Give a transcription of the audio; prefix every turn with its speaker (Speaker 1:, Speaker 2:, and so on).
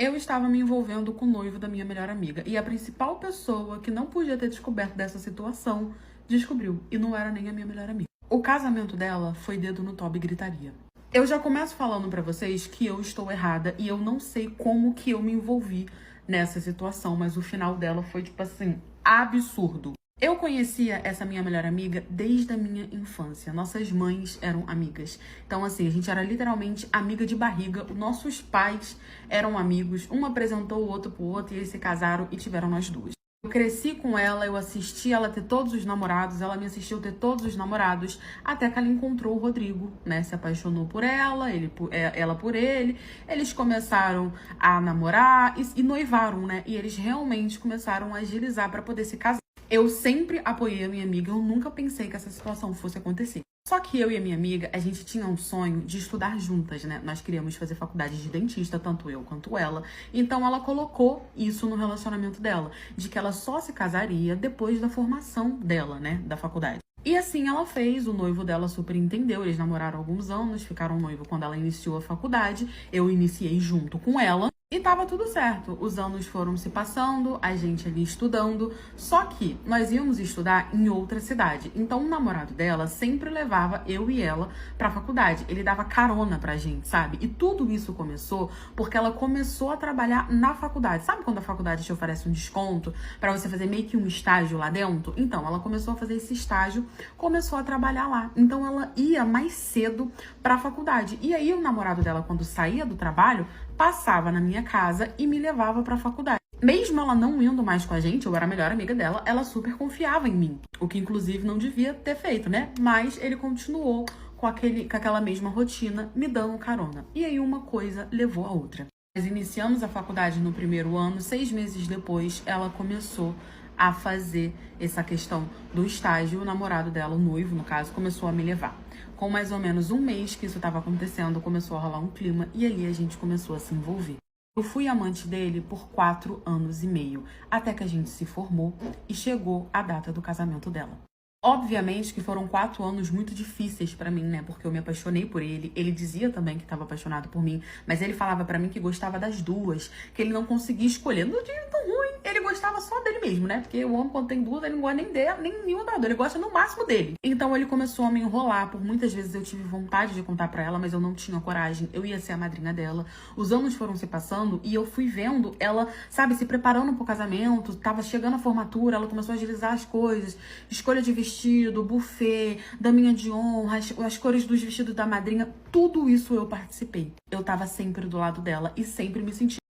Speaker 1: Eu estava me envolvendo com o noivo da minha melhor amiga. E a principal pessoa que não podia ter descoberto dessa situação descobriu. E não era nem a minha melhor amiga. O casamento dela foi dedo no toba e gritaria. Eu já começo falando pra vocês que eu estou errada e eu não sei como que eu me envolvi nessa situação, mas o final dela foi, tipo assim, absurdo. Eu conhecia essa minha melhor amiga desde a minha infância. Nossas mães eram amigas. Então, assim, a gente era literalmente amiga de barriga. Os nossos pais eram amigos. Um apresentou o outro pro outro e eles se casaram e tiveram nós duas. Eu cresci com ela, eu assisti ela ter todos os namorados, ela me assistiu ter todos os namorados, até que ela encontrou o Rodrigo, né? Se apaixonou por ela, ela por ele. Eles começaram a namorar e noivaram, né? E eles realmente começaram a agilizar pra poder se casar. Eu sempre apoiei a minha amiga, eu nunca pensei que essa situação fosse acontecer. Só que eu e a minha amiga, a gente tinha um sonho de estudar juntas, né? Nós queríamos fazer faculdade de dentista, tanto eu quanto ela. Então ela colocou isso no relacionamento dela, de que ela só se casaria depois da formação dela, né? Da faculdade. E assim ela fez, o noivo dela super entendeu, eles namoraram há alguns anos, ficaram noivo quando ela iniciou a faculdade, eu iniciei junto com ela. E tava tudo certo, os anos foram se passando, a gente ali estudando, só que nós íamos estudar em outra cidade. Então o namorado dela sempre levava eu e ela pra faculdade, ele dava carona pra gente, sabe? E tudo isso começou porque ela começou a trabalhar na faculdade. Sabe quando a faculdade te oferece um desconto pra você fazer meio que um estágio lá dentro? Então ela começou a fazer esse estágio, começou a trabalhar lá. Então ela ia mais cedo pra faculdade. E aí o namorado dela, quando saía do trabalho, passava na minha casa e me levava pra faculdade. Mesmo ela não indo mais com a gente, eu era a melhor amiga dela, ela super confiava em mim. O que inclusive não devia ter feito, né? Mas ele continuou com aquela mesma rotina, me dando carona. E aí uma coisa levou a outra. Nós iniciamos a faculdade no primeiro ano, 6 meses depois ela começou a fazer essa questão do estágio. O namorado dela, o noivo no caso, começou a me levar. Com mais ou menos um mês que isso estava acontecendo, começou a rolar um clima e ali a gente começou a se envolver. Eu fui amante dele por 4 anos e meio, até que a gente se formou e chegou a data do casamento dela. Obviamente que foram 4 anos muito difíceis pra mim, né? Porque eu me apaixonei por ele. Ele dizia também que estava apaixonado por mim, mas ele falava pra mim que gostava das duas, que ele não conseguia escolher. Não tinha tão ruim, ele gostava só dele mesmo, né? Porque o homem, quando tem duas, ele não gosta nem dela, nem nenhuma da outra, ele gosta no máximo dele. Então ele começou a me enrolar. Por muitas vezes eu tive vontade de contar pra ela, mas eu não tinha coragem. Eu ia ser a madrinha dela. Os anos foram se passando e eu fui vendo ela, sabe, se preparando pro casamento, tava chegando a formatura, ela começou a agilizar as coisas, escolha de vestido, buffet, daminha de honra, as cores dos vestidos da madrinha, tudo isso eu participei. Eu tava sempre do lado dela e sempre me senti